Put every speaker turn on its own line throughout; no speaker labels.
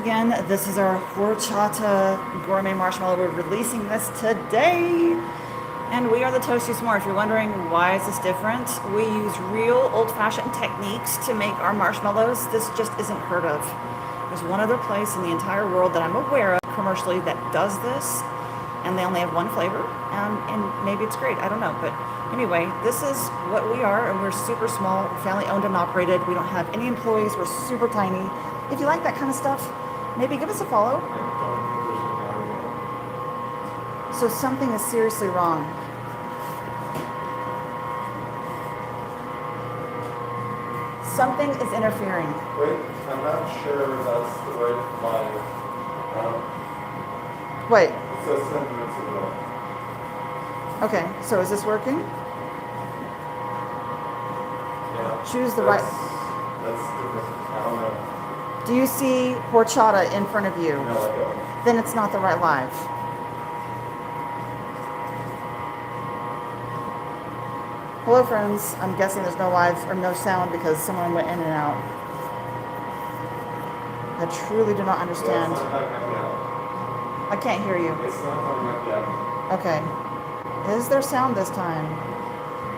again. This is our Horchata gourmet marshmallow. We're releasing this today. And we are the Toasty S'more. If you're wondering why is this different, we use real old-fashioned techniques to make our marshmallows. This just isn't heard of. There's one other place in the entire world that I'm aware of commercially that does this, and they only have one flavor, and maybe it's great. I don't know. But anyway, this is what we are, and we're super small, family owned and operated. We don't have any employees. We're super tiny. If you like that kind of stuff, maybe give us a follow. So something is seriously wrong. Something is interfering.
Wait, I'm not sure that's the right line.
Wait.
It says 10 minutes ago.
Okay, so is this working?
Yeah.
Choose the right.
That's different. I don't know.
Do you see horchata in front of you?
No, I don't.
Then it's not the right live. Hello friends, I'm guessing there's no live or no sound because someone went in and out. I truly do not understand.
Yeah, it's not coming out.
I can't hear you.
It's not coming up yet.
Okay. Is there sound this time?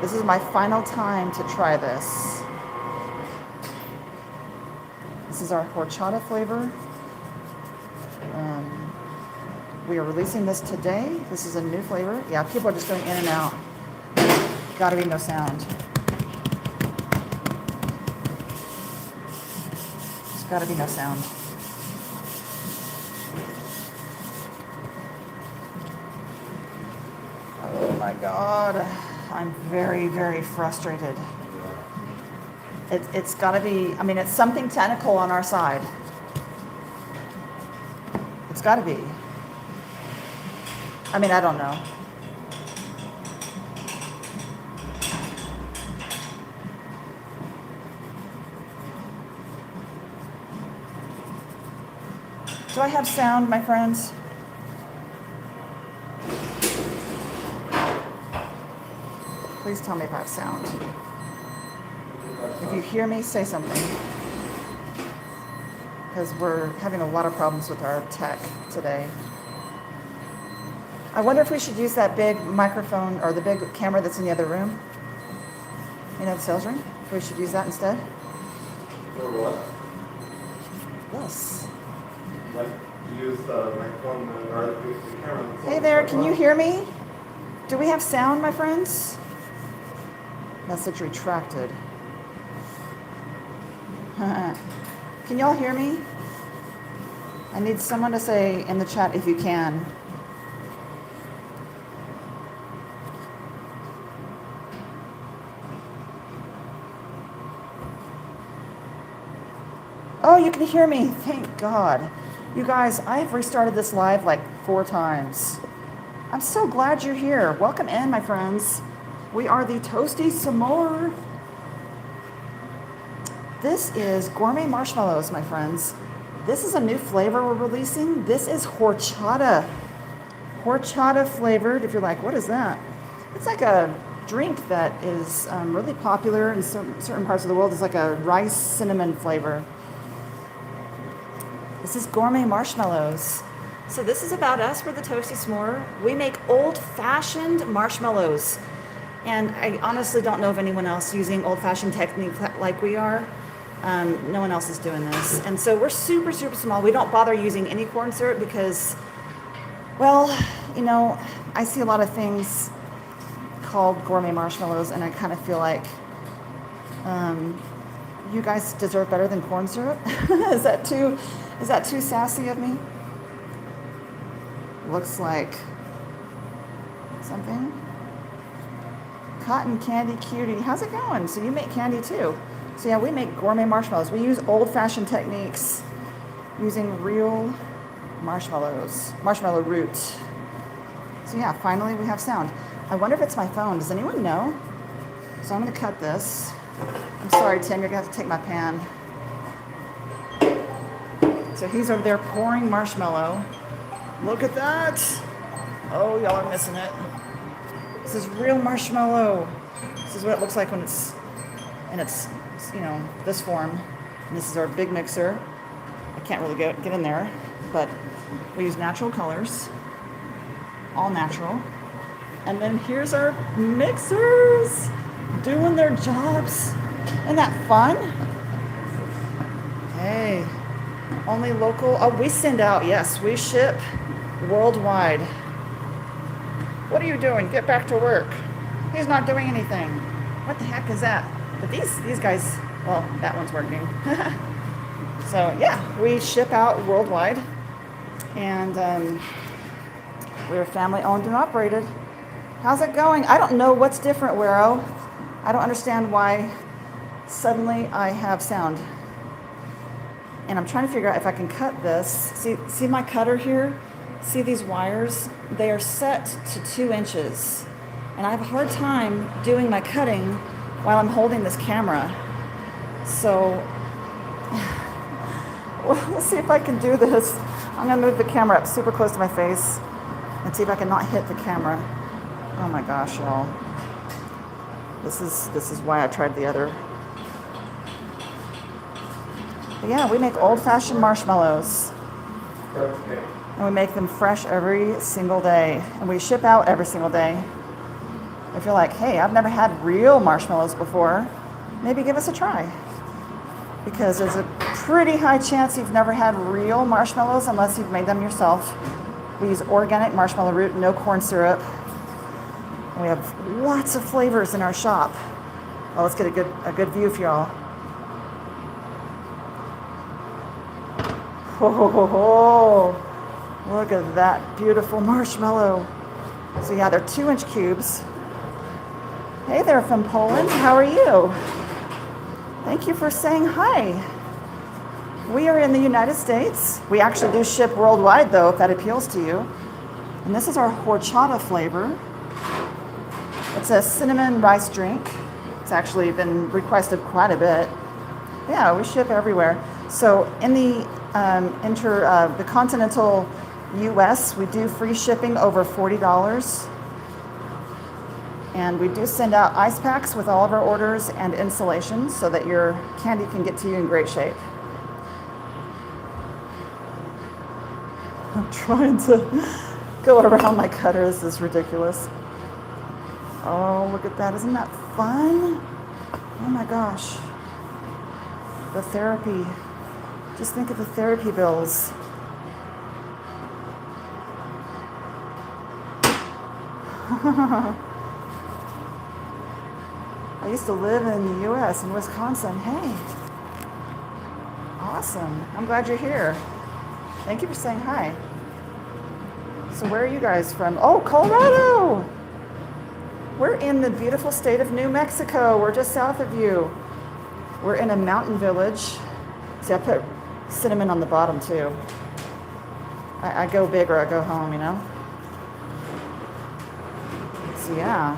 This is my final time to try this. This is our horchata flavor. We are releasing this today. This is a new flavor. Yeah, people are just going in and out. Gotta be no sound. There's gotta be no sound. Oh my God. I'm very, very frustrated. It's gotta be, I mean, it's something technical on our side. It's gotta be. I mean, I don't know. Do I have sound, my friends? Please tell me if I have sound. If you hear me, say something. Because we're having a lot of problems with our tech today. I wonder if we should use that big microphone or the big camera that's in the other room. You know, the sales room? If we should use that instead?
For what?
Yes.
Like, use the microphone or the camera.
Hey there, can you hear me? Do we have sound, my friends? Message retracted. Can y'all hear me? I need someone to say in the chat if you can. Oh, you can hear me. Thank God. You guys, I've restarted this live like 4 times. I'm so glad you're here. Welcome in, my friends. We are the Toasty S'more. This is gourmet marshmallows, my friends. This is a new flavor we're releasing. This is horchata. Horchata flavored. If you're like, what is that? It's like a drink that is really popular in certain parts of the world. It's like a rice cinnamon flavor. This is gourmet marshmallows. So this is about us. We're the Toasty S'more. We make old-fashioned marshmallows. And I honestly don't know of anyone else using old-fashioned technique like we are. No one else is doing this. And so we're super, super small. We don't bother using any corn syrup because, well, you know, I see a lot of things called gourmet marshmallows, and I kind of feel like you guys deserve better than corn syrup. Is that too sassy of me? Looks like something. Cotton Candy Cutie. How's it going? So you make candy too. So yeah, we make gourmet marshmallows. We use old-fashioned techniques using real marshmallows, marshmallow root. So yeah, finally we have sound. I wonder if it's my phone. Does anyone know? So I'm going to cut this. I'm sorry, Tim, you're going to have to take my pan. So he's over there pouring marshmallow. Look at that. Oh, y'all are missing it. This is real marshmallow. This is what it looks like when it's in its, you know, this form. And this is our big mixer. I can't really get in there, but we use natural colors, all natural. And then here's our mixers doing their jobs. Isn't that fun? Hey, only local. Oh, we send out, yes, we ship worldwide. What are you doing? Get back to work. He's not doing anything. What the heck is that? But these guys, well, that one's working. So yeah, we ship out worldwide, and we're family owned and operated. How's it going? I don't know what's different, Wero. I don't understand why suddenly I have sound. And I'm trying to figure out if I can cut this. See my cutter here? See these wires? They are set to 2 inches. And I have a hard time doing my cutting while I'm holding this camera. So, well, let's see if I can do this. I'm gonna move the camera up super close to my face and see if I can not hit the camera. Oh my gosh, y'all. This is why I tried the other. But yeah, we make old-fashioned marshmallows.
Okay.
And we make them fresh every single day. And we ship out every single day. If you're like, hey, I've never had real marshmallows before, maybe give us a try. Because there's a pretty high chance you've never had real marshmallows unless you've made them yourself. We use organic marshmallow root, no corn syrup. And we have lots of flavors in our shop. Well, let's get a good view for y'all. Ho, ho, ho, ho. Look at that beautiful marshmallow. So yeah, they're 2-inch cubes. Hey there from Poland, how are you? Thank you for saying hi. We are in the United States. We actually do ship worldwide though, if that appeals to you. And this is our horchata flavor. It's a cinnamon rice drink. It's actually been requested quite a bit. Yeah, we ship everywhere. So in the the continental US, we do free shipping over $40. And we do send out ice packs with all of our orders and insulation so that your candy can get to you in great shape. I'm trying to go around my cutter. This is ridiculous. Oh, look at that. Isn't that fun? Oh my gosh. The therapy. Just think of the therapy bills. I used to live in the US, in Wisconsin. Hey. Awesome. I'm glad you're here. Thank you for saying hi. So where are you guys from? Oh, Colorado! We're in the beautiful state of New Mexico. We're just south of you. We're in a mountain village. See, I put cinnamon on the bottom too. I go big or I go home, you know? So yeah.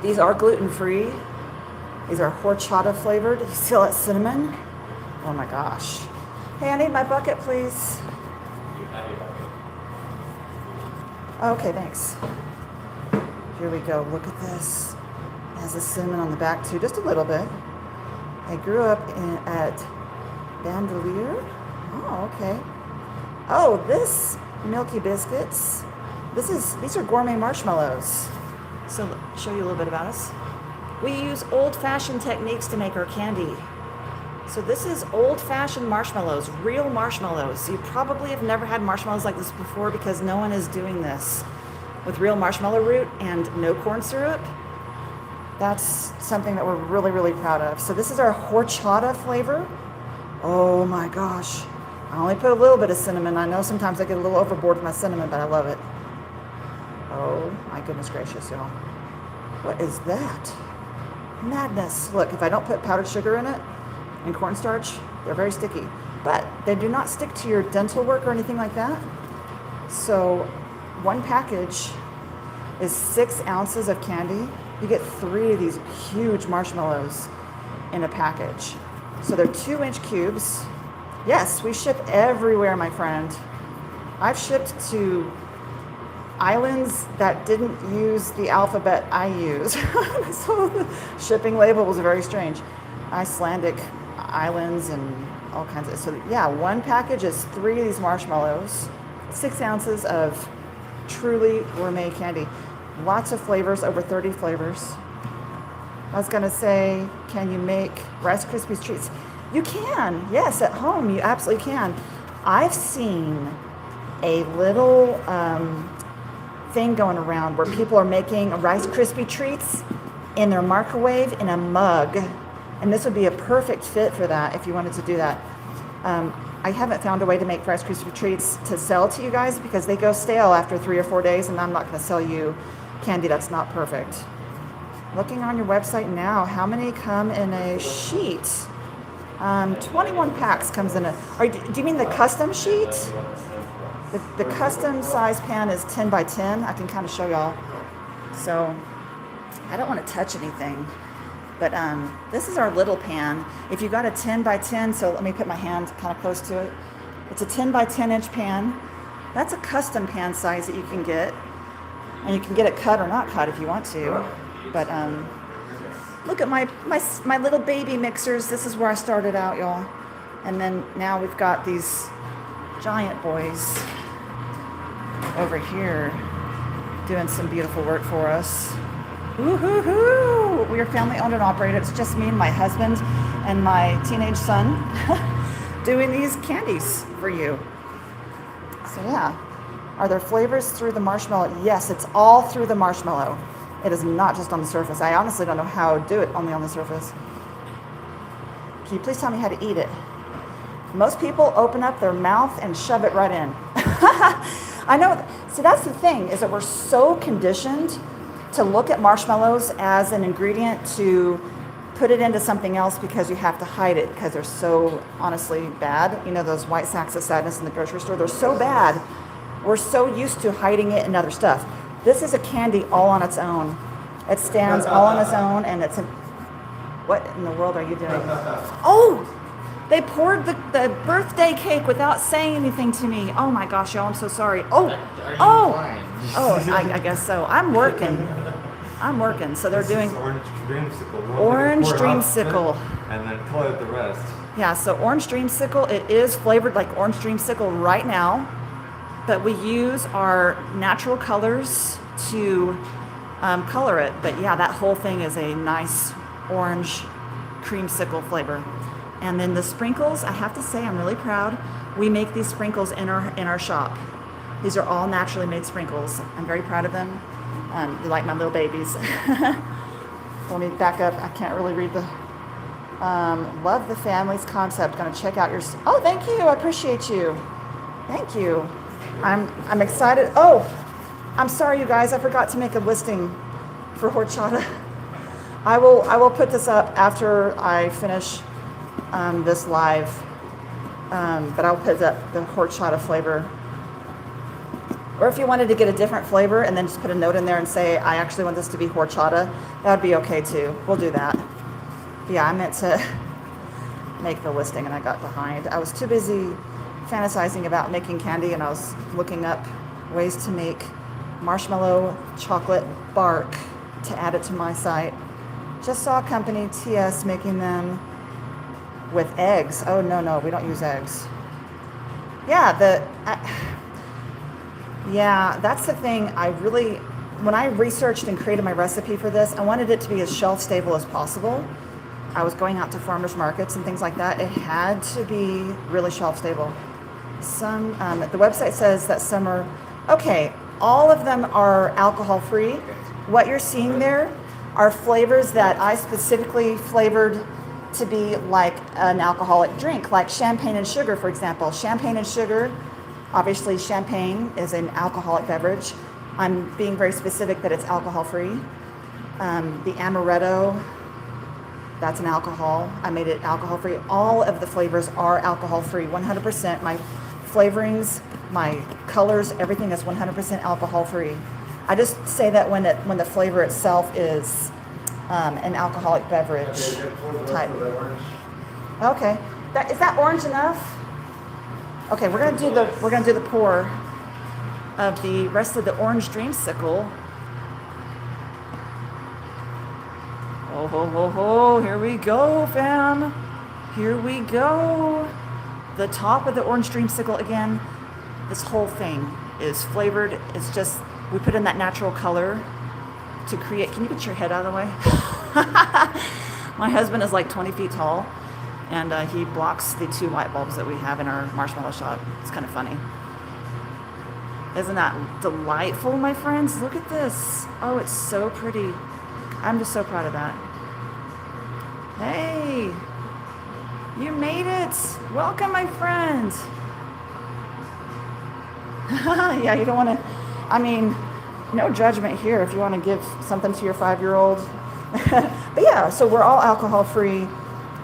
These are gluten-free. These are horchata flavored. You see that cinnamon? Oh my gosh. Hey, I need my bucket, please. Okay, thanks. Here we go. Look at this. It has the cinnamon on the back too, just a little bit. I grew up at Bandelier. Oh, okay. Oh, this Milky Biscuits. These are gourmet marshmallows. So show you a little bit about us. We use old-fashioned techniques to make our candy. So this is old-fashioned marshmallows, real marshmallows. You probably have never had marshmallows like this before because no one is doing this with real marshmallow root and no corn syrup. That's something that we're really, really proud of. So this is our horchata flavor. Oh my gosh. I only put a little bit of cinnamon. I know sometimes I get a little overboard with my cinnamon, but I love it. Oh my goodness gracious, y'all. What is that? Madness. Look, if I don't put powdered sugar in it and cornstarch, they're very sticky. But they do not stick to your dental work or anything like that. So one package is 6 ounces of candy. You get 3 of these huge marshmallows in a package. So they're 2-inch cubes. Yes, we ship everywhere, my friend. I've shipped to islands that didn't use the alphabet I use. So the shipping label was very strange. Icelandic islands and all kinds of, so yeah, one package is 3 of these marshmallows, 6 ounces of truly gourmet candy. Lots of flavors, over 30 flavors. I was gonna say, can you make Rice Krispies treats? You can, yes, at home, you absolutely can. I've seen a little thing going around where people are making Rice Krispie treats in their microwave in a mug. And this would be a perfect fit for that if you wanted to do that. I haven't found a way to make Rice Krispie treats to sell to you guys because they go stale after 3 or 4 days, and I'm not going to sell you candy that's not perfect. Looking on your website now, how many come in a sheet? 21 packs comes in a. Do you mean the custom sheet? The custom size pan is 10 by 10. I can kind of show y'all. So I don't want to touch anything. But this is our little pan. If you got a 10 by 10, so let me put my hand kind of close to it. It's a 10 by 10 inch pan. That's a custom pan size that you can get. And you can get it cut or not cut if you want to. But look at my little baby mixers. This is where I started out, y'all. And then now we've got these giant boys over here doing some beautiful work for us. Woo-hoo-hoo! We are family owned and operated. It's just me and my husband and my teenage son doing these candies for you. So yeah, are there flavors through the marshmallow? Yes, it's all through the marshmallow. It is not just on the surface. I honestly don't know how to do it only on the surface. Can you please tell me how to eat it? Most people open up their mouth and shove it right in. I know. See, that's the thing, is that we're so conditioned to look at marshmallows as an ingredient to put it into something else because you have to hide it because they're so honestly bad. You know, those white sacks of sadness in the grocery store, they're so bad. We're so used to hiding it in other stuff. This is a candy all on its own. It stands all on its own, and it's a... What in the world are you doing? Oh! They poured the birthday cake without saying anything to me. Oh my gosh, y'all, I'm so sorry. I guess so. I'm working. So they're doing
orange dreamsicle.
Orange dreamsicle.
And then color the rest.
Yeah, so orange dreamsicle, it is flavored like orange dreamsicle right now, but we use our natural colors to color it. But yeah, that whole thing is a nice orange creamsicle flavor. And then the sprinkles, I have to say, I'm really proud. We make these sprinkles in our shop. These are all naturally made sprinkles. I'm very proud of them. They're like my little babies. Let me back up. I can't really read the... love the family's concept. Gonna check out your... Oh, thank you. I appreciate you. Thank you. I'm excited. Oh, I'm sorry, you guys. I forgot to make a listing for Horchata. I will put this up after I finish this live. But I'll put up the Horchata flavor. Or if you wanted to get a different flavor and then just put a note in there and say, I actually want this to be Horchata, that would be okay too. We'll do that. But yeah, I meant to make the listing and I got behind. I was too busy fantasizing about making candy, and I was looking up ways to make marshmallow chocolate bark to add it to my site. Just saw a company, TS, making them with eggs. Oh, no, we don't use eggs. Yeah, yeah, that's the thing. When I researched and created my recipe for this, I wanted it to be as shelf stable as possible. I was going out to farmers markets and things like that. It had to be really shelf stable. Some, the website says that some are, okay, all of them are alcohol free. What you're seeing there are flavors that I specifically flavored to be like an alcoholic drink, like champagne and sugar, for example. Champagne and sugar, obviously champagne is an alcoholic beverage. I'm being very specific that it's alcohol free. The amaretto, that's an alcohol. I made it alcohol free. All of the flavors are alcohol free, 100%. My flavorings, my colors, everything is 100% alcohol free. I just say that when the flavor itself is an alcoholic beverage type. Okay, is that orange enough? Okay, we're gonna do the pour of the rest of the orange dreamsicle. Oh ho ho ho! Here we go, fam. Here we go. The top of the orange dreamsicle, again, this whole thing is flavored. It's just, we put in that natural color to create. Can you get your head out of the way? My husband is like 20 feet tall, and he blocks the 2 light bulbs that we have in our marshmallow shop. It's kind of funny. Isn't that delightful, my friends? Look at this. Oh, it's so pretty. I'm just so proud of that. Hey, you made it. Welcome, my friend. Yeah, you don't want to, I mean, no judgment here if you want to give something to your 5-year-old. But yeah, so we're all alcohol free.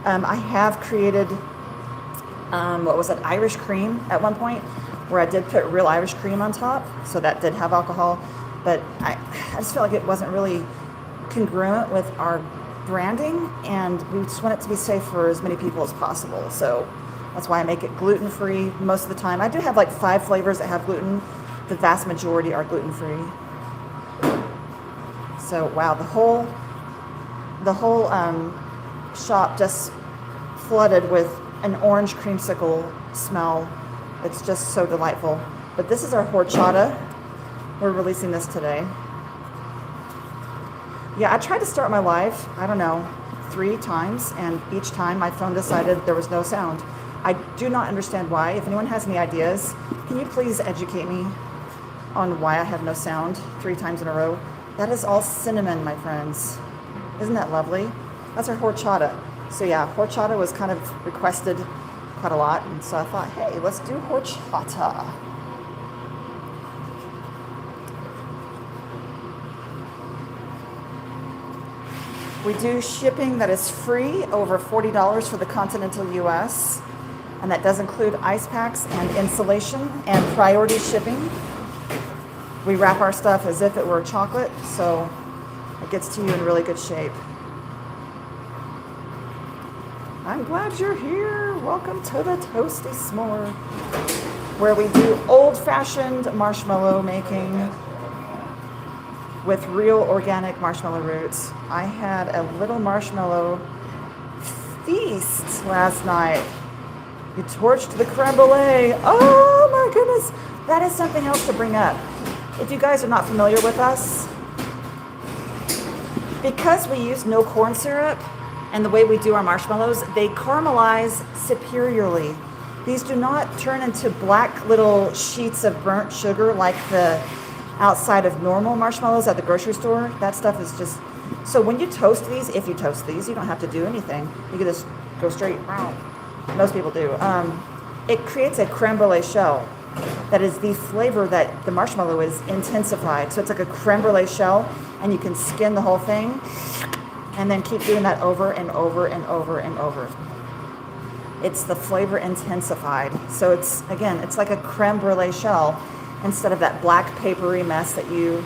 I have created, what was it, Irish cream at one point, where I did put real Irish cream on top, so that did have alcohol, but I just felt like it wasn't really congruent with our branding, and we just want it to be safe for as many people as possible. So that's why I make it gluten-free most of the time. I do have like 5 flavors that have gluten. The vast majority are gluten-free. So wow, the whole shop just flooded with an orange creamsicle smell. It's just so delightful. But this is our horchata. We're releasing this today. Yeah, I tried to start my live, I don't know, 3 times, and each time my phone decided there was no sound. I do not understand why. If anyone has any ideas, can you please educate me on why I have no sound 3 times in a row? That is all cinnamon, my friends. Isn't that lovely? That's our horchata. So yeah, horchata was kind of requested quite a lot, and so I thought, hey, let's do horchata. We do shipping that is free, over $40 for the continental US, and that does include ice packs and insulation and priority shipping. We wrap our stuff as if it were chocolate, so it gets to you in really good shape. I'm glad you're here. Welcome to the Toasty S'more, where we do old-fashioned marshmallow making with real organic marshmallow roots. I had a little marshmallow feast last night. You torched the creme brulee. Oh my goodness. That is something else to bring up. If you guys are not familiar with us, because we use no corn syrup and the way we do our marshmallows, they caramelize superiorly. These do not turn into black little sheets of burnt sugar like the outside of normal marshmallows at the grocery store. That stuff is just, so when you toast these, if you toast these, you don't have to do anything. You can just go straight, most people do. It creates a creme brulee shell that is the flavor that the marshmallow is intensified. So it's like a creme brulee shell, and you can skin the whole thing and then keep doing that over and over and over and over. It's the flavor intensified. So it's, again, it's like a creme brulee shell instead of that black papery mess that you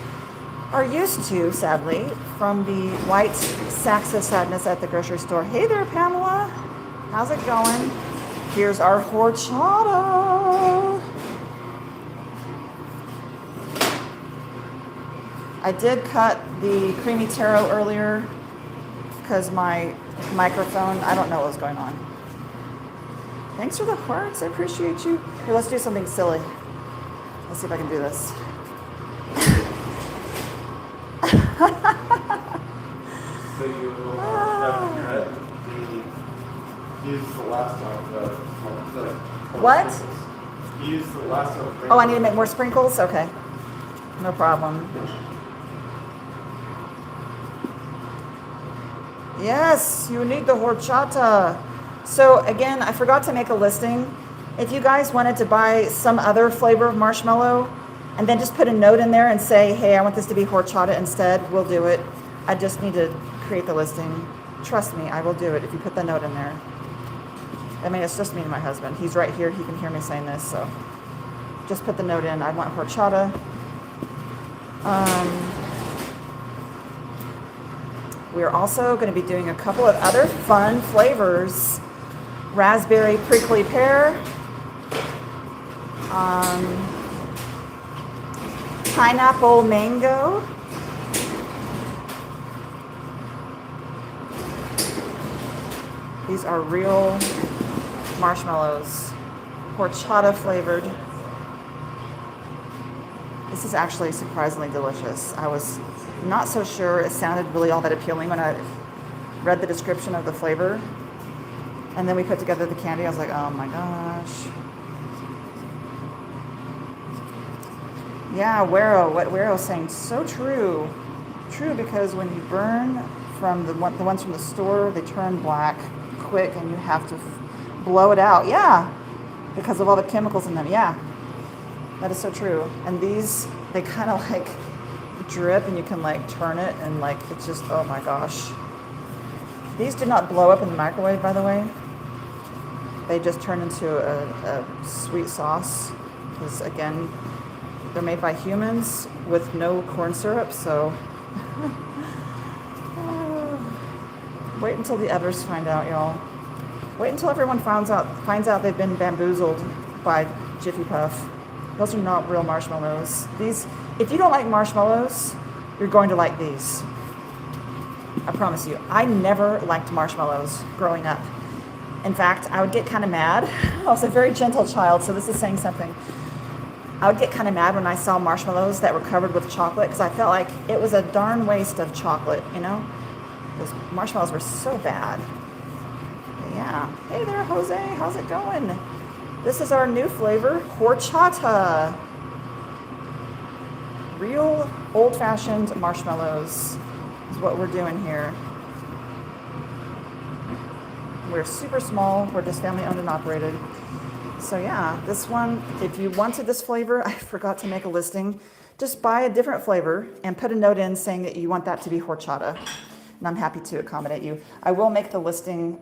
are used to, sadly, from the white sacks of sadness at the grocery store. Hey there, Pamela. How's it going? Here's our horchata. I did cut the creamy taro earlier because my microphone, I don't know what was going on. Thanks for the hearts, I appreciate you. Here, let's do something silly. Let's see if I can do this.
So you have use the last of the
what?
Use the last of the
Oh, I need to make more sprinkles? Okay. No problem. Yes, you need the horchata. So again, I forgot to make a listing. If you guys wanted to buy some other flavor of marshmallow and then just put a note in there and say, hey, I want this to be horchata instead, we'll do it. I just need to create the listing. Trust me, I will do it if you put the note in there. I mean, it's just me and my husband. He's right here. He can hear me saying this, so just put the note in. I want horchata. We're also going to be doing a couple of other fun flavors. Raspberry prickly pear. Pineapple mango. These are real marshmallows. horchata flavored. This is actually surprisingly delicious. I was not so sure it sounded really all that appealing when I read the description of the flavor. And then we put together the candy. I was like, oh my gosh. Yeah, what Wero's saying, so true. True, because when you burn from the ones from the store, they turn black quick and you have to blow it out. Yeah, because of all the chemicals in them. Yeah, that is so true. And these, they kind of like drip and you can like turn it and like, it's just, oh my gosh. These do not blow up in the microwave, by the way. They just turn into a sweet sauce because, again, they're made by humans with no corn syrup, so wait until the others find out, y'all. Wait until everyone finds out they've been bamboozled by Jiffy Puff. Those are not real marshmallows. These, if you don't like marshmallows, you're going to like these. I promise you. I never liked marshmallows growing up. In fact, I would get kind of mad. I was a very gentle child, so this is saying something. I would get kind of mad when I saw marshmallows that were covered with chocolate because I felt like it was a darn waste of chocolate, you know? Those marshmallows were so bad. But yeah. Hey there, Jose. How's it going? This is our new flavor, horchata. Real old-fashioned marshmallows is what we're doing here. We're super small. We're just family owned and operated. So yeah, this one, if you wanted this flavor, I forgot to make a listing. Just buy a different flavor and put a note in saying that you want that to be horchata. And I'm happy to accommodate you. I will make the listing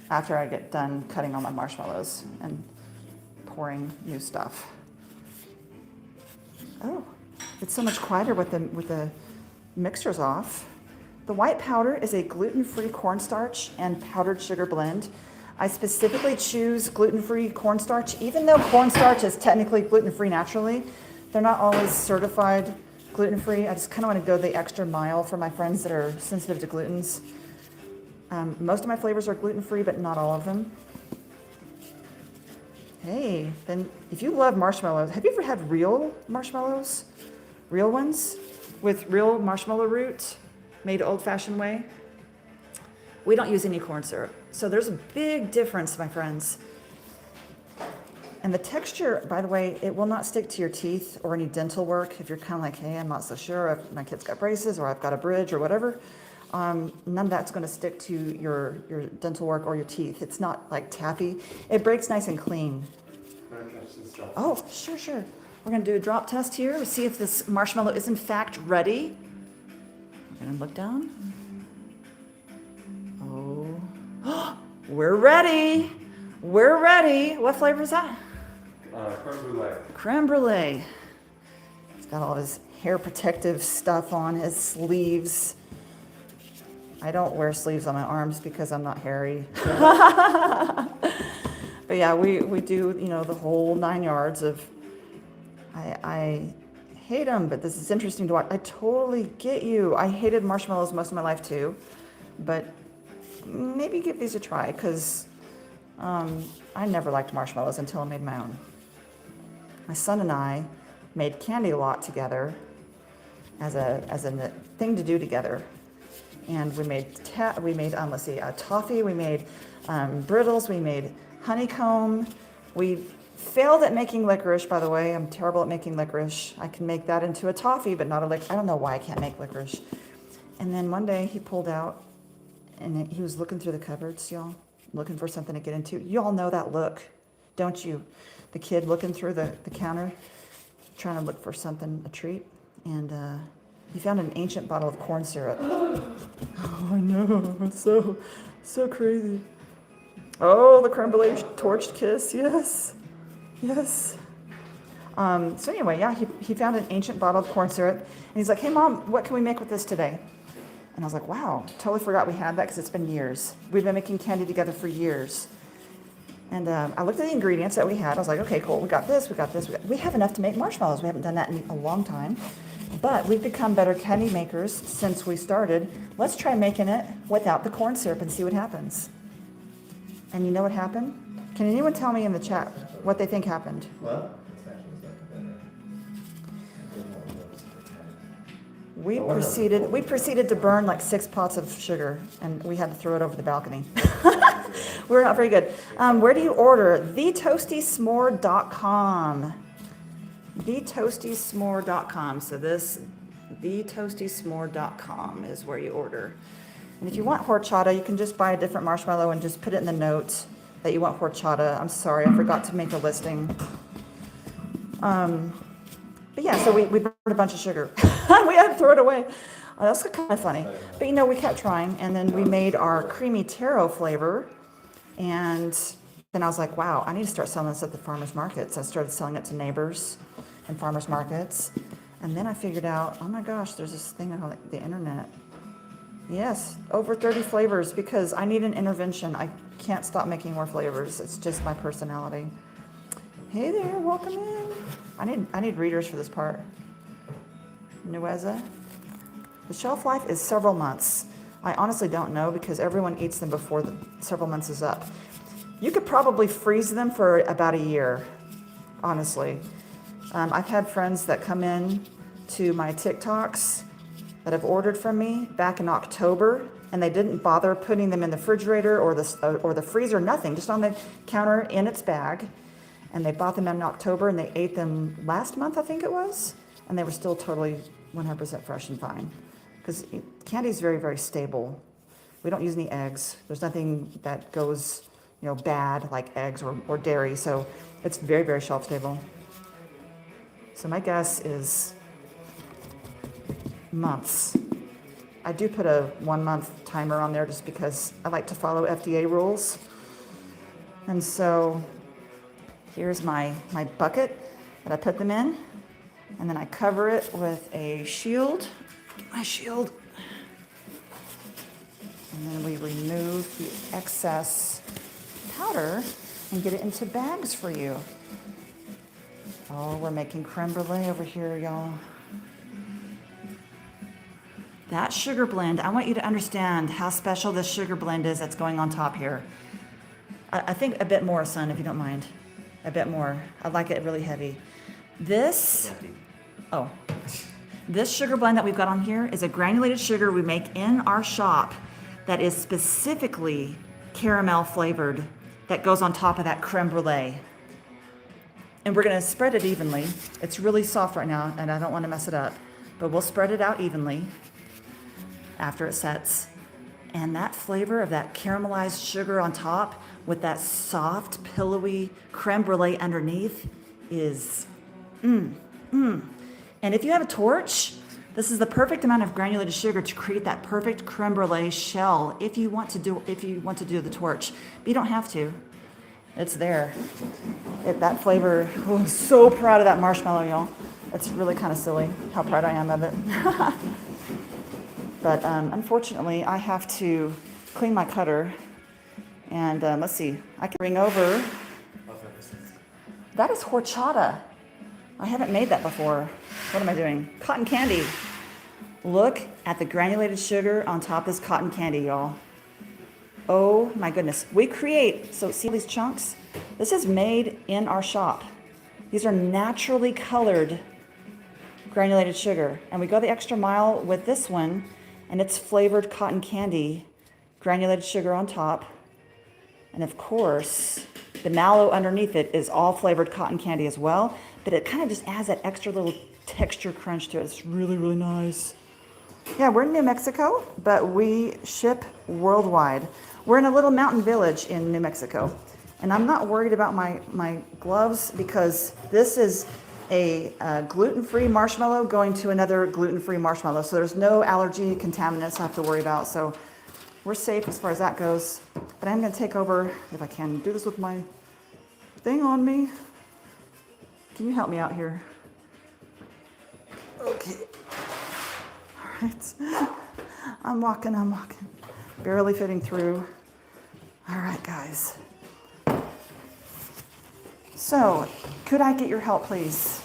after I get done cutting all my marshmallows and pouring new stuff. Oh, it's so much quieter with the mixers off. The white powder is a gluten-free cornstarch and powdered sugar blend. I specifically choose gluten-free cornstarch, even though cornstarch is technically gluten-free naturally. They're not always certified gluten-free. I just kind of want to go the extra mile for my friends that are sensitive to glutens. Most of my flavors are gluten-free, but not all of them. Hey, then if you love marshmallows, have you ever had real marshmallows? Real ones with real marshmallow root made old-fashioned way? We don't use any corn syrup. So there's a big difference, my friends. And the texture, by the way, it will not stick to your teeth or any dental work. If you're kind of like, hey, I'm not so sure if my kid's got braces or I've got a bridge or whatever, none of that's going to stick to your dental work or your teeth. It's not like taffy. It breaks nice and clean. Oh, sure. We're going to do a drop test here to see if this marshmallow is in fact ready. We're going to look down. Oh, we're ready. We're ready. What flavor is that?
Creme brulee.
Creme brulee. He's got all his hair protective stuff on his sleeves. I don't wear sleeves on my arms because I'm not hairy. But yeah, we do, the whole 9 yards of, I hate them, but this is interesting to watch. I totally get you. I hated marshmallows most of my life too, but maybe give these a try because I never liked marshmallows until I made my own. My son and I made candy a lot together as a thing to do together. And we made toffee, we made brittles, we made honeycomb. We failed at making licorice, by the way. I'm terrible at making licorice. I can make that into a toffee, but not a licorice. I don't know why I can't make licorice. And then one day he pulled out and he was looking through the cupboards, y'all, looking for something to get into. You all know that look, don't you? The kid looking through the counter, trying to look for something, a treat. And he found an ancient bottle of corn syrup. Oh, I know, it's so crazy. Oh, the creme brulee torched kiss, yes. So anyway, yeah, he found an ancient bottle of corn syrup, and he's like, hey, Mom, what can we make with this today? And I was like, wow, totally forgot we had that because it's been years. We've been making candy together for years. And I looked at the ingredients that we had. I was like, okay, cool, we got this. We have enough to make marshmallows. We haven't done that in a long time. But we've become better candy makers since we started. Let's try making it without the corn syrup and see what happens. And you know what happened? Can anyone tell me in the chat what they think happened?
What?
We proceeded to burn like 6 pots of sugar, and we had to throw it over the balcony. We're not very good. Where do you order? TheToastySmore.com. TheToastySmore.com. So this, TheToastySmore.com is where you order. And if you want horchata, you can just buy a different marshmallow and just put it in the note that you want horchata. I'm sorry, I forgot to make a listing. But yeah, so we burned a bunch of sugar. We had to throw it away. That's kind of funny. But you know, we kept trying, and then we made our creamy taro flavor. And then I was like, wow, I need to start selling this at the farmers markets. I started selling it to neighbors and farmers markets. And then I figured out, oh my gosh, there's this thing on the internet. Yes, over 30 flavors, because I need an intervention. I can't stop making more flavors. It's just my personality. Hey there, welcome in. I need readers for this part. Nueza. The shelf life is several months. I honestly don't know because everyone eats them before the several months is up. You could probably freeze them for about a year, honestly. I've had friends that come in to my TikToks that have ordered from me back in October, and they didn't bother putting them in the refrigerator or the freezer, nothing, just on the counter in its bag. And they bought them in October, and they ate them last month, I think it was, and they were still totally 100% fresh and fine. Because candy is very, very stable. We don't use any eggs. There's nothing that goes, bad like eggs or dairy, so it's very, very shelf stable. So my guess is months. I do put a 1 month timer on there just because I like to follow FDA rules. And so here's my bucket that I put them in, and then I cover it with a shield. Get my shield. And then we remove the excess powder and get it into bags for you. Oh, we're making creme brulee over here, y'all. That sugar blend, I want you to understand how special this sugar blend is that's going on top here. I think a bit more, son, if you don't mind. A bit more. I like it really heavy. This sugar blend that we've got on here is a granulated sugar we make in our shop that is specifically caramel flavored that goes on top of that creme brulee. And we're going to spread it evenly. It's really soft right now, and I don't want to mess it up. But we'll spread it out evenly after it sets. And that flavor of that caramelized sugar on top with that soft, pillowy creme brulee underneath is And if you have a torch, this is the perfect amount of granulated sugar to create that perfect creme brulee shell if you want to do the torch. But you don't have to. It's there. That flavor, I'm so proud of that marshmallow, y'all. It's really kind of silly how proud I am of it. But unfortunately, I have to clean my cutter. And let's see, I can bring over. That is horchata. I haven't made that before. What am I doing? Cotton candy. Look at the granulated sugar on top of this cotton candy, y'all. Oh my goodness. So see these chunks? This is made in our shop. These are naturally colored granulated sugar. And we go the extra mile with this one, and it's flavored cotton candy, granulated sugar on top. And of course, the mallow underneath it is all flavored cotton candy as well, but it kind of just adds that extra little texture crunch to it. It's really, really nice. Yeah, we're in New Mexico, but we ship worldwide. We're in a little mountain village in New Mexico, and I'm not worried about my gloves because this is a gluten-free marshmallow going to another gluten-free marshmallow, so there's no allergy contaminants I have to worry about, so we're safe as far as that goes. But I'm going to take over, if I can do this with my thing on me. Can you help me out here? Okay. All right. I'm walking. Barely fitting through. All right, guys. So, could I get your help, please?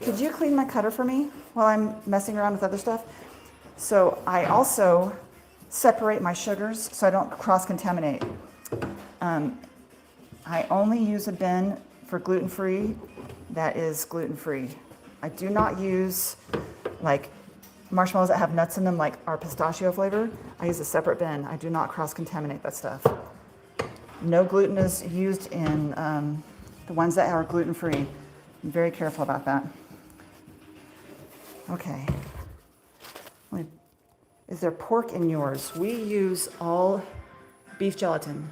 Could you clean my cutter for me while I'm messing around with other stuff? So, I also separate my sugars so I don't cross-contaminate. I only use a bin for gluten-free that is gluten-free. I do not use like marshmallows that have nuts in them, like our pistachio flavor. I use a separate bin. I do not cross-contaminate that stuff. No gluten is used in the ones that are gluten-free. I'm very careful about that. Okay. Is there pork in yours? We use all beef gelatin.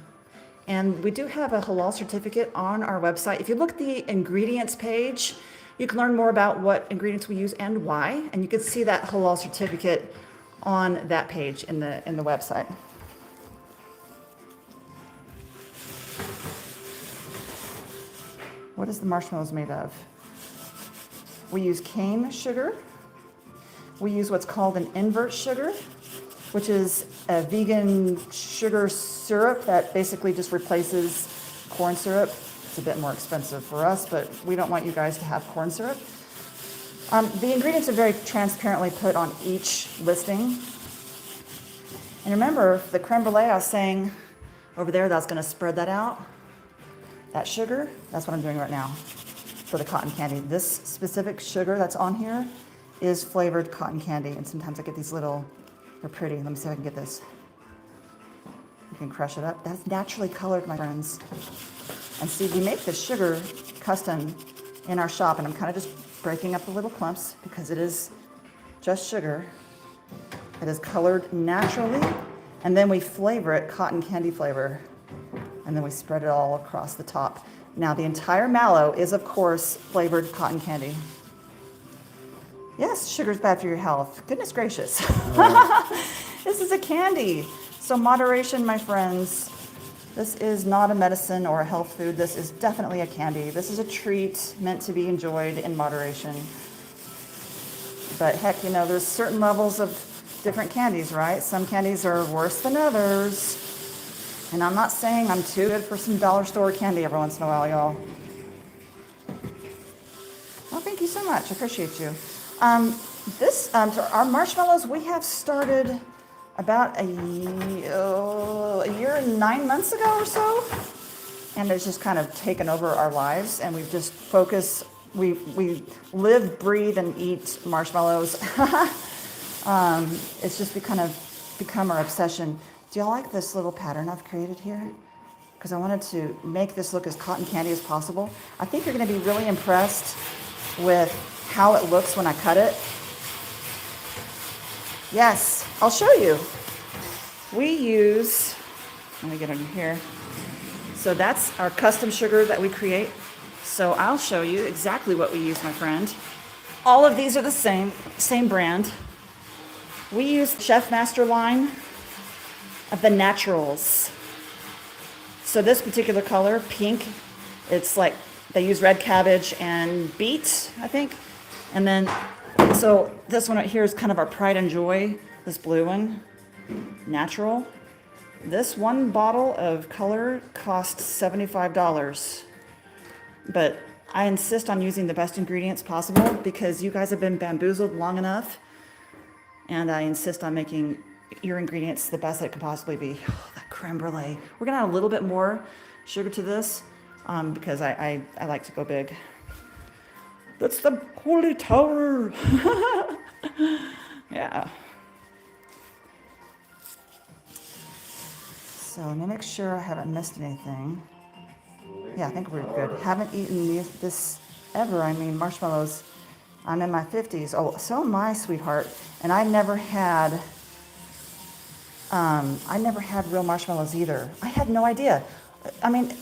And we do have a halal certificate on our website. If you look at the ingredients page, you can learn more about what ingredients we use and why. And you can see that halal certificate on that page in the website. What is the marshmallows made of? We use cane sugar. We use what's called an invert sugar, which is a vegan sugar syrup that basically just replaces corn syrup. It's a bit more expensive for us, but we don't want you guys to have corn syrup. The ingredients are very transparently put on each listing. And remember, the creme brulee I was saying over there, that's going to spread that out. That sugar, that's what I'm doing right now for the cotton candy. This specific sugar that's on here is flavored cotton candy. And sometimes I get these little, they're pretty. Let me see if I can get this. You can crush it up. That's naturally colored, my friends. And see, we make this sugar custom in our shop, and I'm kind of just breaking up the little clumps because it is just sugar. It is colored naturally, and then we flavor it cotton candy flavor, and then we spread it all across the top. Now, the entire mallow is, of course, flavored cotton candy. Yes, sugar's bad for your health. Goodness gracious. This is a candy. So moderation, my friends. This is not a medicine or a health food. This is definitely a candy. This is a treat meant to be enjoyed in moderation. But heck, you know, there's certain levels of different candies, right? Some candies are worse than others. And I'm not saying I'm too good for some dollar store candy every once in a while, y'all. Well, thank you so much. I appreciate you. Our marshmallows, we have started about a year and 9 months ago or so. And it's just kind of taken over our lives. And we've just focused, we live, breathe, and eat marshmallows. It's just become our obsession. Do y'all like this little pattern I've created here? Because I wanted to make this look as cotton candy as possible. I think you're going to be really impressed with how it looks when I cut it. Yes, I'll show you. We use, let me get under here. So that's our custom sugar that we create. So I'll show you exactly what we use, my friend. All of these are the same brand. We use Chef Master line of the naturals. So this particular color, pink, it's like they use red cabbage and beet, I think. And then, so this one right here is kind of our pride and joy, this blue one, natural. This one bottle of color costs $75. But I insist on using the best ingredients possible because you guys have been bamboozled long enough. And I insist on making your ingredients the best that it could possibly be. Oh, that creme brulee. We're gonna add a little bit more sugar to this because I like to go big. That's the holy tower. Yeah. So let me make sure I haven't missed anything. Yeah, I think we're good. Haven't eaten this ever. I mean, marshmallows. I'm in my 50s. Oh, so am I, sweetheart. And I never had real marshmallows either. I had no idea. I mean,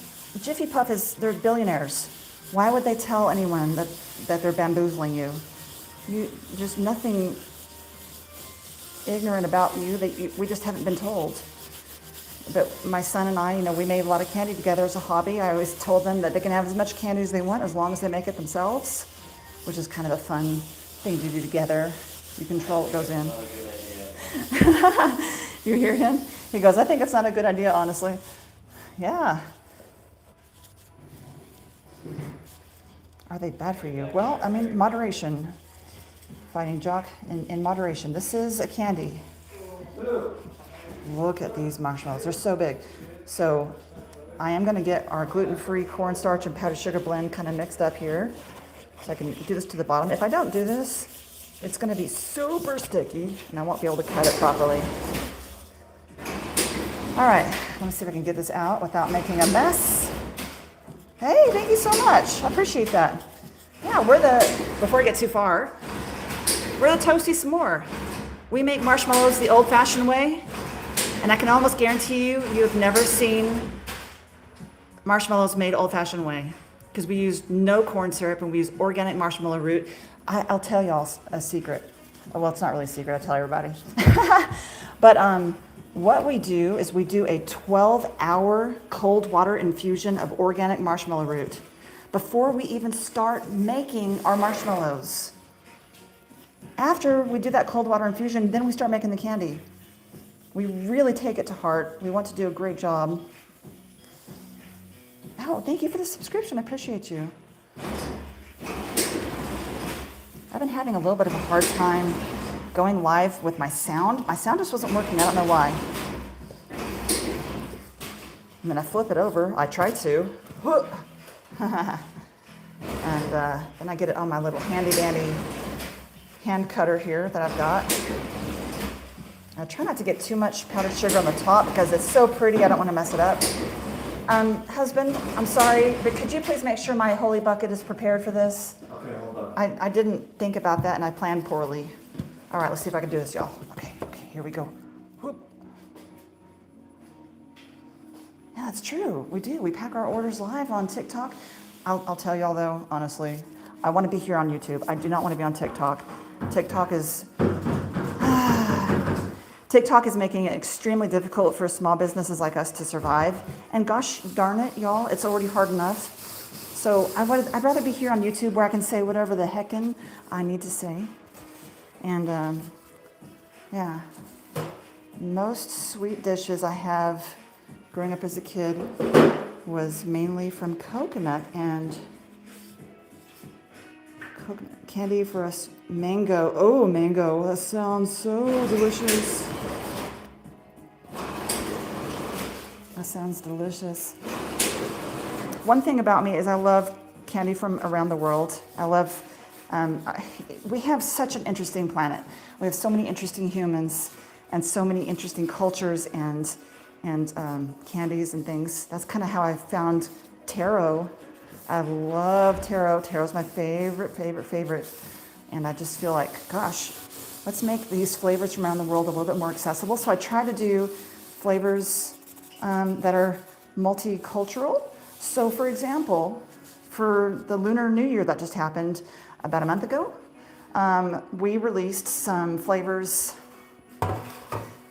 Jiffy Puff they're billionaires. Why would they tell anyone that they're bamboozling you? There's nothing ignorant about you we just haven't been told. But my son and I, we made a lot of candy together as a hobby. I always told them that they can have as much candy as they want as long as they make it themselves, which is kind of a fun thing to do together. You control what goes in. You hear him? He goes, I think it's not a good idea, honestly. Yeah. Are they bad for you? Well, I mean, moderation. Fighting Jock in moderation. This is a candy. Look at these marshmallows. They're so big. So I am going to get our gluten-free cornstarch and powdered sugar blend kind of mixed up here. So I can do this to the bottom. If I don't do this, it's going to be super sticky and I won't be able to cut it properly. All right, let me see if I can get this out without making a mess. Hey, thank you so much. I appreciate that. Yeah, before I get too far, we're the Toasty S'more. We make marshmallows the old-fashioned way, and I can almost guarantee you have never seen marshmallows made old-fashioned way, because we use no corn syrup and we use organic marshmallow root. I'll tell y'all a secret. Well, it's not really a secret. I tell everybody. But what we do is we do a 12-hour cold water infusion of organic marshmallow root before we even start making our marshmallows. After we do that cold water infusion, then we start making the candy. We really take it to heart. We want to do a great job. Oh, thank you for the subscription. I appreciate you. I've been having a little bit of a hard time going live with my sound. My sound just wasn't working. I don't know why. And then I flip it over. I try to. And then I get it on my little handy-dandy hand cutter here that I've got. I try not to get too much powdered sugar on the top because it's so pretty. I don't want to mess it up. Husband, I'm sorry, but could you please make sure my holy bucket is prepared for this?
Okay, hold on.
I didn't think about that and I planned poorly. All right, let's see if I can do this, y'all. Okay, here we go. Whoop. Yeah, that's true. We do. We pack our orders live on TikTok. I'll tell y'all though, honestly, I want to be here on YouTube. I do not want to be on TikTok. TikTok is making it extremely difficult for small businesses like us to survive. And gosh darn it, y'all, it's already hard enough. So I'd rather be here on YouTube where I can say whatever the heckin' I need to say. And yeah, most sweet dishes I have growing up as a kid was mainly from coconut and coconut candy for us. Mango. Oh, mango. That sounds so delicious. That sounds delicious. One thing about me is I love candy from around the world. I love, we have such an interesting planet. We have so many interesting humans and so many interesting cultures and candies and things. That's kind of how I found taro. I love taro. Taro's my favorite. And I just feel like, gosh, let's make these flavors from around the world a little bit more accessible. So I try to do flavors that are multicultural. So for example, for the Lunar New Year that just happened about a month ago, we released some flavors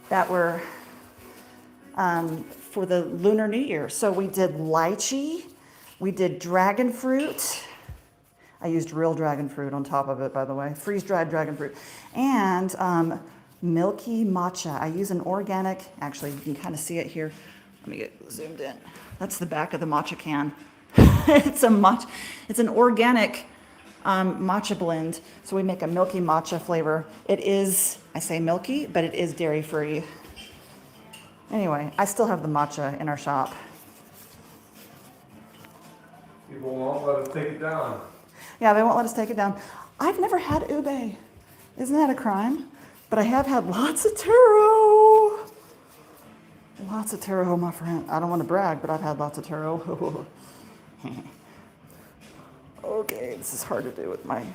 that were for the Lunar New Year. So we did lychee, we did dragon fruit. I used real dragon fruit on top of it, by the way, freeze-dried dragon fruit. And milky matcha. I use an organic, actually, you can kind of see it here. Let me get zoomed in. That's the back of the matcha can. It's an organic matcha blend. So we make a milky matcha flavor. It is, I say milky, but it is dairy-free. Anyway, I still have the matcha in our shop.
People won't let us take it down.
Yeah, they won't let us take it down. I've never had ube. Isn't that a crime? But I have had lots of taro. Lots of taro, my friend. I don't want to brag, but I've had lots of taro. Okay, this is hard to do with my...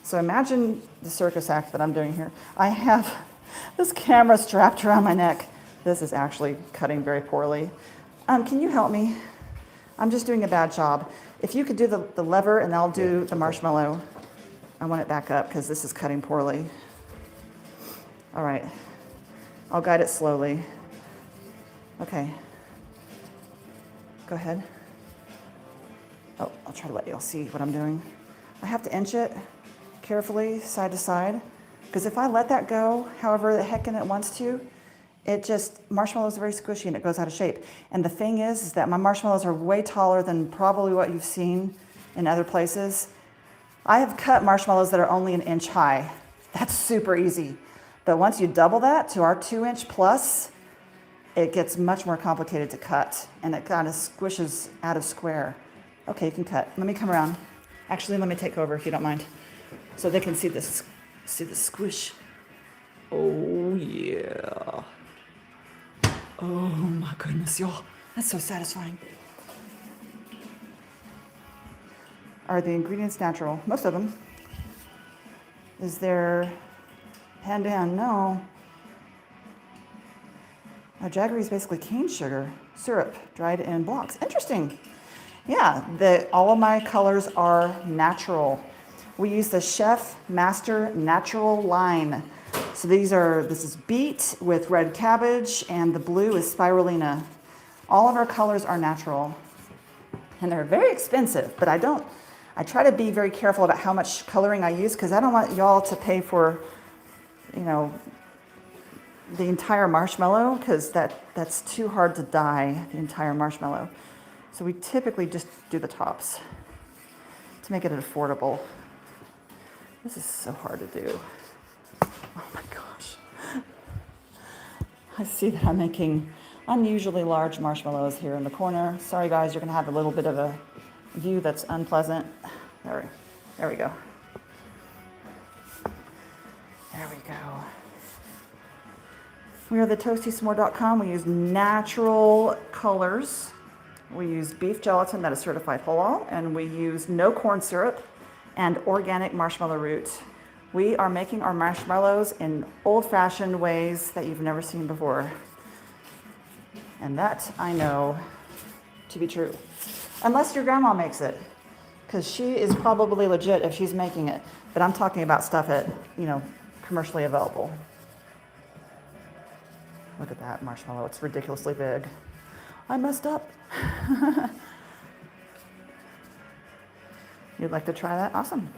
So imagine the circus act that I'm doing here. I have this camera strapped around my neck. This is actually cutting very poorly. Can you help me? I'm just doing a bad job. If you could do the lever and I'll do the marshmallow. I want it back up because this is cutting poorly. All right. I'll guide it slowly. Okay. Go ahead. Oh, I'll try to let y'all see what I'm doing. I have to inch it carefully, side to side, because if I let that go, however the heckin' it wants to, marshmallows are very squishy and it goes out of shape. And the thing is that my marshmallows are way taller than probably what you've seen in other places. I have cut marshmallows that are only 1 inch high. That's super easy. But once you double that to our 2 inch plus, it gets much more complicated to cut, and it kind of squishes out of square. Okay, you can cut. Let me come around. Actually, let me take over if you don't mind, so they can see this. See the squish. Oh yeah. Oh my goodness, y'all. That's so satisfying. Are the ingredients natural? Most of them. Is there pandan? No. Jaggery is basically cane sugar, syrup, dried in blocks. Interesting. Yeah, all of my colors are natural. We use the Chef Master Natural line. So this is beet with red cabbage, and the blue is spirulina. All of our colors are natural. And they're very expensive, but I try to be very careful about how much coloring I use, because I don't want y'all to pay for, the entire marshmallow, because that's too hard to dye, the entire marshmallow. So we typically just do the tops to make it affordable. This is so hard to do. Oh my gosh. I see that I'm making unusually large marshmallows here in the corner. Sorry guys, you're gonna have a little bit of a view that's unpleasant. There we go. There we go. We are the toastysmore.com. We use natural colors. We use beef gelatin that is certified halal, and we use no corn syrup and organic marshmallow root. We are making our marshmallows in old-fashioned ways that you've never seen before. And that I know to be true. Unless your grandma makes it, because she is probably legit if she's making it. But I'm talking about stuff at, commercially available. Look at that marshmallow. It's ridiculously big. I messed up. You'd like to try that? Awesome.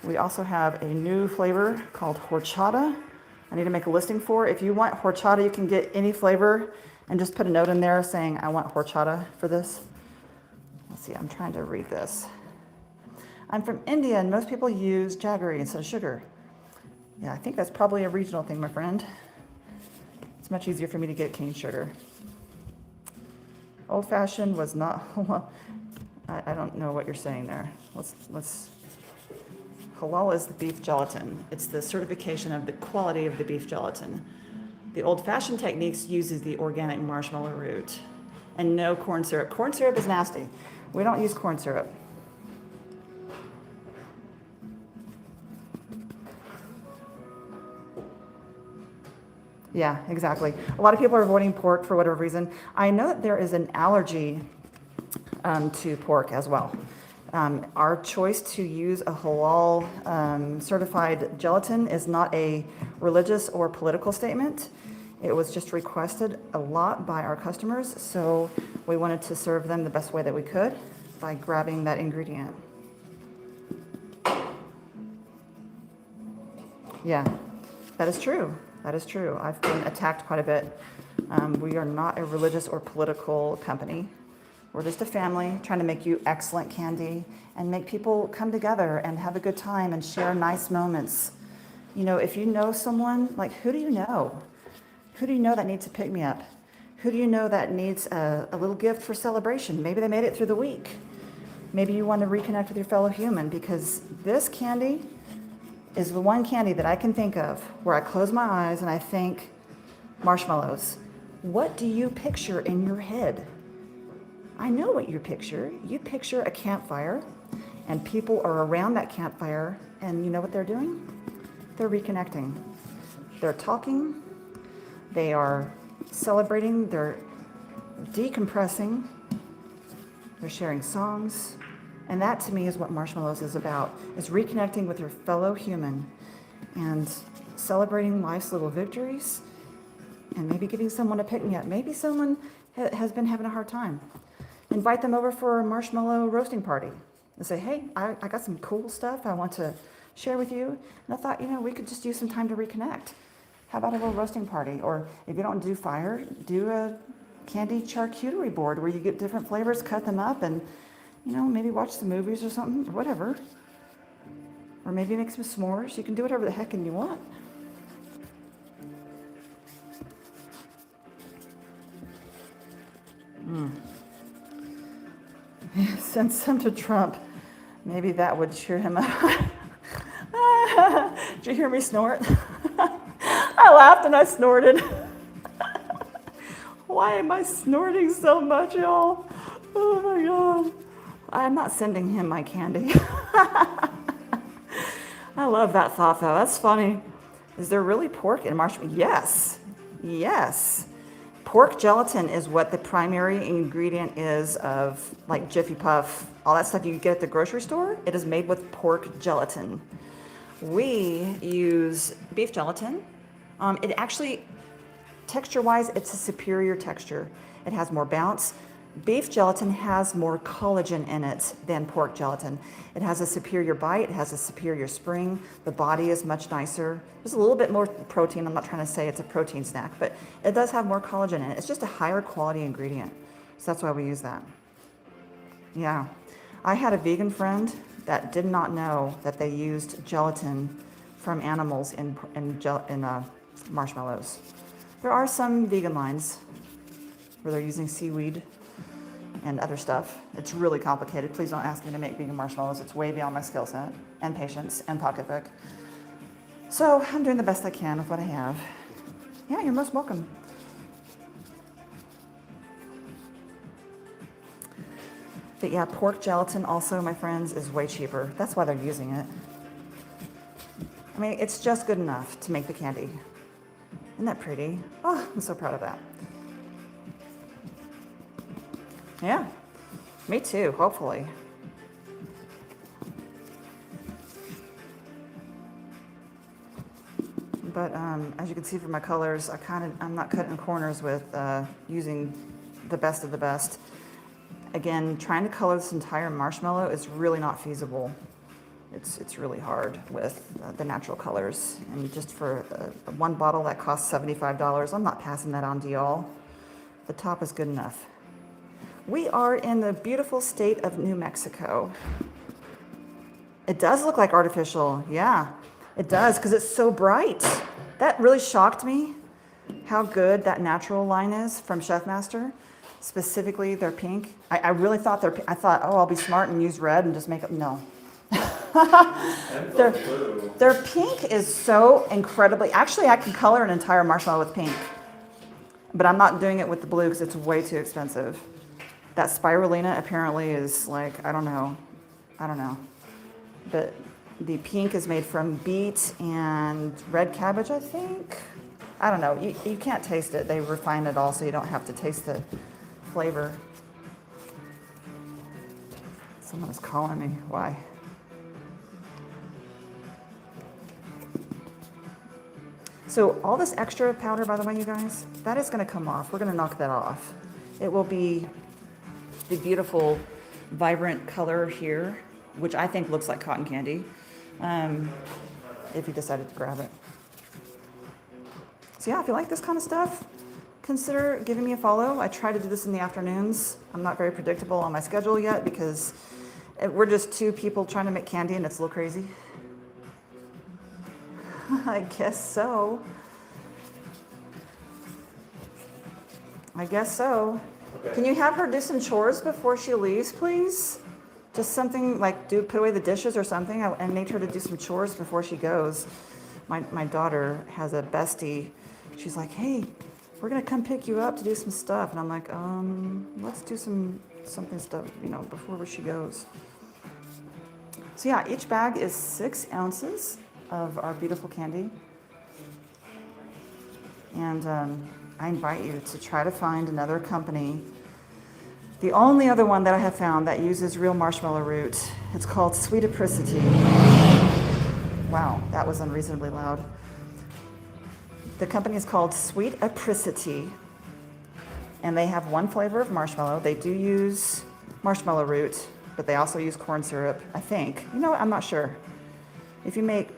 We also have a new flavor called Horchata. I need to make a listing for. If you want Horchata, you can get any flavor and just put a note in there saying, I want Horchata for this. Let's see, I'm trying to read this. I'm from India, and most people use jaggery instead of sugar. Yeah, I think that's probably a regional thing, my friend. It's much easier for me to get cane sugar. Old-fashioned was not, I don't know what you're saying there. Let's. Halal is the beef gelatin. It's the certification of the quality of the beef gelatin. The old-fashioned techniques uses the organic marshmallow root and no corn syrup. Corn syrup is nasty. We don't use corn syrup. Yeah, exactly. A lot of people are avoiding pork for whatever reason. I know that there is an allergy to pork as well. Our choice to use a halal certified gelatin is not a religious or political statement. It was just requested a lot by our customers, so we wanted to serve them the best way that we could by grabbing that ingredient. Yeah, that is true. That is true. I've been attacked quite a bit. We are not a religious or political company. We're just a family trying to make you excellent candy and make people come together and have a good time and share nice moments. If you know someone, like, who do you know? Who do you know that needs a pick-me-up? Who do you know that needs a little gift for celebration? Maybe they made it through the week. Maybe you want to reconnect with your fellow human, because this candy is the one candy that I can think of where I close my eyes and I think marshmallows. What do you picture in your head? I know what you picture. You picture a campfire, and people are around that campfire, and you know what they're doing? They're reconnecting. They're talking. They are celebrating. They're decompressing. They're sharing songs. And that, to me, is what marshmallows is about, is reconnecting with your fellow human and celebrating life's little victories and maybe giving someone a pick-me-up. Maybe someone has been having a hard time. Invite them over for a marshmallow roasting party and say, hey, I got some cool stuff I want to share with you. And I thought, we could just use some time to reconnect. How about a little roasting party? Or if you don't do fire, do a candy charcuterie board where you get different flavors, cut them up, and maybe watch some movies or something, or whatever. Or maybe make some s'mores. You can do whatever the heck you want. Send some to Trump. Maybe that would cheer him up. Did you hear me snort? I laughed and I snorted. Why am I snorting so much, y'all? Oh my God. I'm not sending him my candy. I love that thought though. That's funny. Is there really pork in marshmallow? Yes. Yes. Pork gelatin is what the primary ingredient is of like Jiffy Puff, all that stuff you get at the grocery store. It is made with pork gelatin. We use beef gelatin. It actually, texture-wise, it's a superior texture. It has more bounce. Beef gelatin has more collagen in it than pork gelatin. It has a superior bite. It has a superior spring. The body is much nicer. There's a little bit more protein. I'm not trying to say it's a protein snack, but it does have more collagen in it. It's just a higher quality ingredient. So that's why we use that. Yeah. I had a vegan friend that did not know that they used gelatin from animals in marshmallows. There are some vegan lines where they're using seaweed and other stuff. It's really complicated. Please don't ask me to make vegan marshmallows. It's way beyond my skill set and patience and pocketbook. So I'm doing the best I can with what I have. Yeah, you're most welcome. But yeah, pork gelatin also, my friends, is way cheaper. That's why they're using it. I mean, it's just good enough to make the candy. Isn't that pretty? Oh, I'm so proud of that. Yeah, me too, hopefully. But as you can see from my colors, I'm not cutting corners with using the best of the best. Again, trying to color this entire marshmallow is really not feasible. It's really hard with the natural colors. And just for one bottle that costs $75, I'm not passing that on to y'all. The top is good enough. We are in the beautiful state of New Mexico. It does look like artificial, yeah. It does, because it's so bright. That really shocked me, how good that natural line is from Chef Master. Specifically, they're pink. I really thought I thought, oh, I'll be smart and use red and just make it, no. Their pink is so incredibly, actually I can color an entire marshmallow with pink, but I'm not doing it with the blue because it's way too expensive. That spirulina apparently is like, I don't know. But the pink is made from beet and red cabbage, I think. I don't know, you can't taste it. They refine it all so you don't have to taste the flavor. Someone is calling me, why? So all this extra powder, by the way, you guys, that is gonna come off. We're gonna knock that off. It will be the beautiful, vibrant color here, which I think looks like cotton candy, if you decided to grab it. So yeah, if you like this kind of stuff, consider giving me a follow. I try to do this in the afternoons. I'm not very predictable on my schedule yet because we're just two people trying to make candy and it's a little crazy. I guess so. Okay. Can you have her do some chores before she leaves, please? Just something like put away the dishes or something and make her to do some chores before she goes. My daughter has a bestie. She's like, hey, we're gonna come pick you up to do some stuff. And I'm like, let's do something stuff, before she goes. So yeah, each bag is 6 ounces of our beautiful candy. And I invite you to try to find another company. The only other one that I have found that uses real marshmallow root, it's called Sweet Apricity. Wow, that was unreasonably loud. The company is called Sweet Apricity, and they have one flavor of marshmallow. They do use marshmallow root, but they also use corn syrup, I think. You know what? I'm not sure. If you make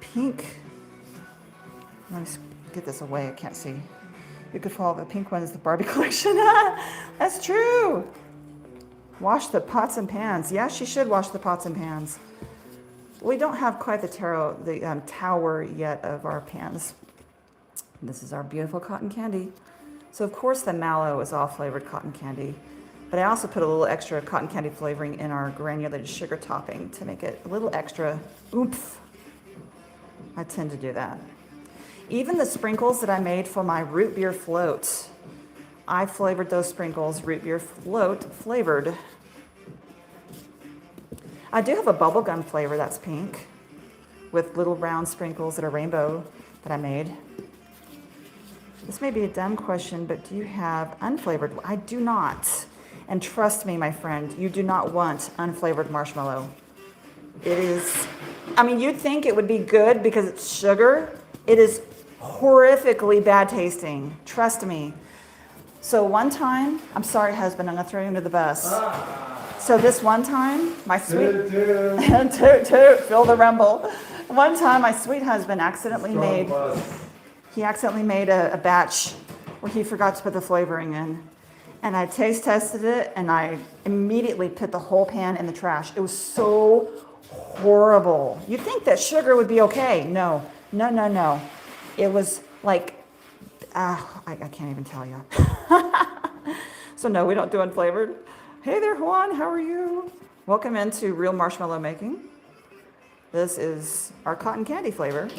pink, let me get this away, I can't see. You could follow the pink one is the Barbie collection. That's true. Wash the pots and pans. Yeah, she should wash the pots and pans. We don't have quite the tower yet of our pans. This is our beautiful cotton candy. So of course the mallow is all flavored cotton candy, but I also put a little extra cotton candy flavoring in our granulated sugar topping to make it a little extra oomph. I tend to do that. Even the sprinkles that I made for my root beer float, I flavored those sprinkles root beer float flavored. I do have a bubblegum flavor that's pink with little round sprinkles that are rainbow that I made. This may be a dumb question, but do you have unflavored? I do not. And trust me, my friend, you do not want unflavored marshmallow. It is, I mean, you'd think it would be good because it's sugar. It is horrifically bad tasting. Trust me. So one time, I'm sorry, husband, I'm gonna throw you under the bus. So this one time, my sweet, toot toot, feel the rumble. One time, my sweet husband accidentally made a batch where he forgot to put the flavoring in. And I taste tested it, and I immediately put the whole pan in the trash. It was so horrible. You'd think that sugar would be okay. No. It was like, I can't even tell you. So no, we don't do unflavored. Hey there, Juan, how are you? Welcome into Real Marshmallow Making. This is our cotton candy flavor.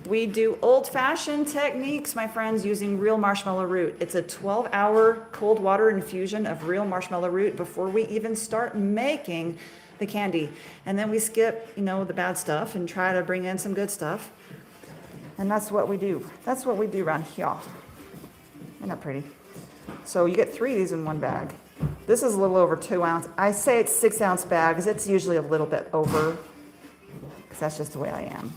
We do old-fashioned techniques, my friends, using real marshmallow root. It's a 12-hour cold water infusion of real marshmallow root before we even start making the candy. And then we skip, the bad stuff and try to bring in some good stuff. And that's what we do. That's what we do around here. Isn't that pretty? So you get 3 of these in one bag. This is a little over 2 ounce. I say it's 6 ounce bags. It's usually a little bit over because that's just the way I am.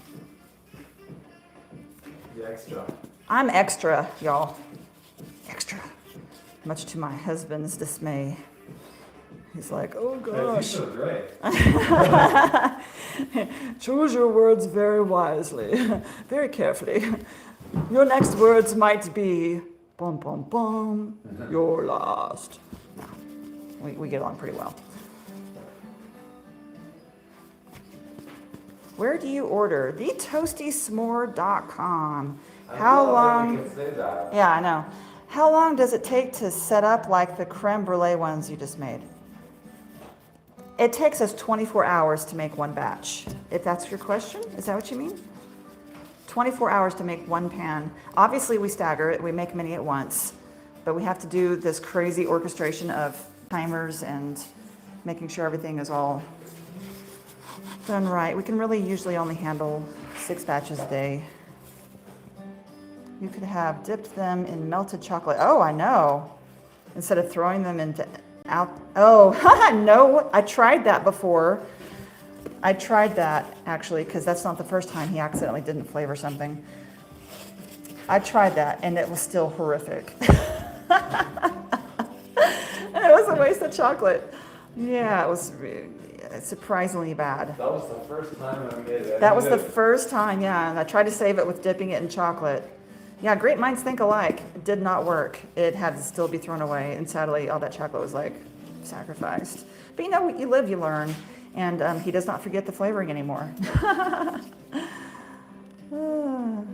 Extra.
I'm extra, y'all. Extra. Much to my husband's dismay. He's like, oh gosh.
You feel great.
Choose your words very wisely, very carefully. Your next words might be, bum, bum, bum, you're lost. No, we get along pretty well. Where do you order? TheToastySmore.com. How long?
You can say that.
Yeah, I know. How long does it take to set up like the creme brulee ones you just made? It takes us 24 hours to make one batch. If that's your question, is that what you mean? 24 hours to make one pan. Obviously, we stagger it. We make many at once, but we have to do this crazy orchestration of timers and making sure everything is all done right. We can really usually only handle 6 batches a day. You could have dipped them in melted chocolate. Oh, I know. Instead of throwing them into no, I tried that before. I tried that actually because that's not the first time he accidentally didn't flavor something. I tried that and it was still horrific. And it was a waste of chocolate. Yeah, it was surprisingly bad.
That was the first time I made it.
That was the first time, yeah. And I tried to save it with dipping it in chocolate. Yeah, great minds think alike. It did not work. It had to still be thrown away. And sadly, all that chocolate was like sacrificed. But you live, you learn. And he does not forget the flavoring anymore. All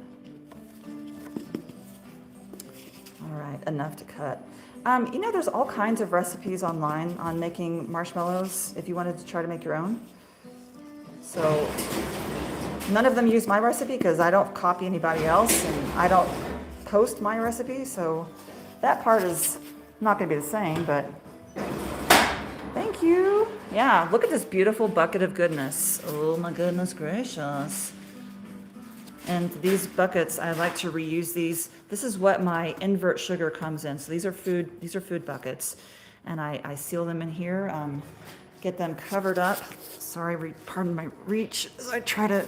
right, enough to cut. There's all kinds of recipes online on making marshmallows if you wanted to try to make your own. So none of them use my recipe because I don't copy anybody else and I don't post my recipe. So that part is not going to be the same, but thank you. Yeah, look at this beautiful bucket of goodness. Oh my goodness gracious. And these buckets, I like to reuse these. This is what my invert sugar comes in. So these are food buckets. And I seal them in here, get them covered up. Sorry, pardon my reach as I try to,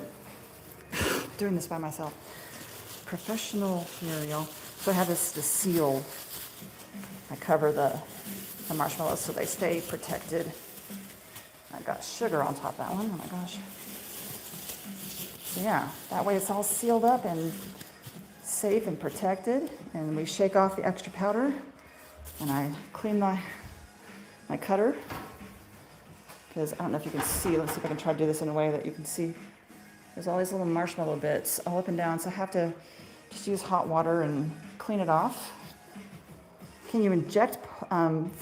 doing this by myself. Professional material. So I have this seal. I cover the marshmallows so they stay protected. I got sugar on top of that one, oh my gosh. So yeah, that way it's all sealed up and safe and protected. And we shake off the extra powder and I clean my cutter because I don't know if you can see. Let's see if I can try to do this in a way that you can see. There's all these little marshmallow bits all up and down, so I have to just use hot water and clean it off. Can you inject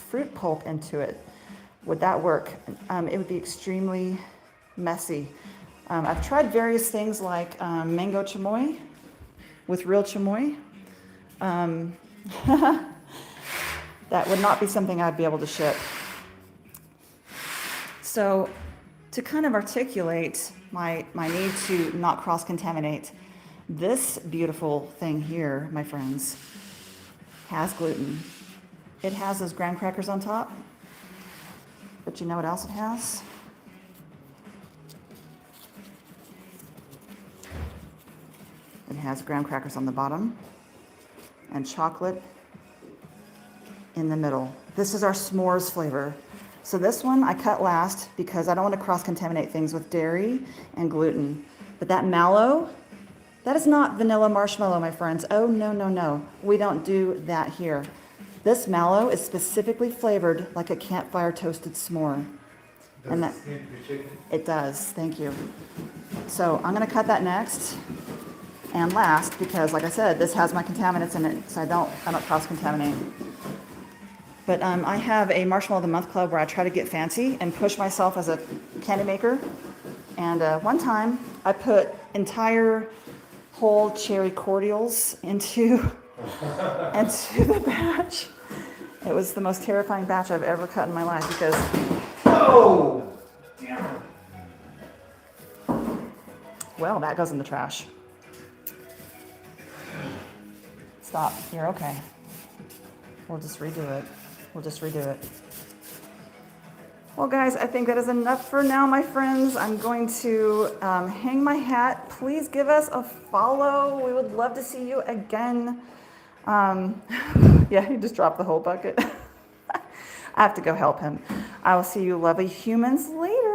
fruit pulp into it? Would that work? It would be extremely messy. I've tried various things like mango chamoy with real chamoy. That would not be something I'd be able to ship. So to kind of articulate my need to not cross-contaminate, this beautiful thing here, my friends, has gluten. It has those graham crackers on top, but you know what else it has? It has graham crackers on the bottom and chocolate in the middle. This is our s'mores flavor. So this one I cut last because I don't want to cross-contaminate things with dairy and gluten. But that mallow, that is not vanilla marshmallow, my friends. Oh, no, no, no. We don't do that here. This mallow is specifically flavored like a campfire toasted s'more.
Does it seem to be chicken?
It does, thank you. So I'm gonna cut that next and last because, like I said, this has my contaminants in it, so I don't cross-contaminate. But I have a Marshmallow of the Month club where I try to get fancy and push myself as a candy maker. And one time I put entire whole cherry cordials into the batch. It was the most terrifying batch I've ever cut in my life because,
Oh! Damn it.
well, that goes in the trash. Stop, you're okay. We'll just redo it. Well, guys, I think that is enough for now, my friends. I'm going to hang my hat. Please give us a follow. We would love to see you again. Yeah, he just dropped the whole bucket. I have to go help him. I will see you lovely humans later.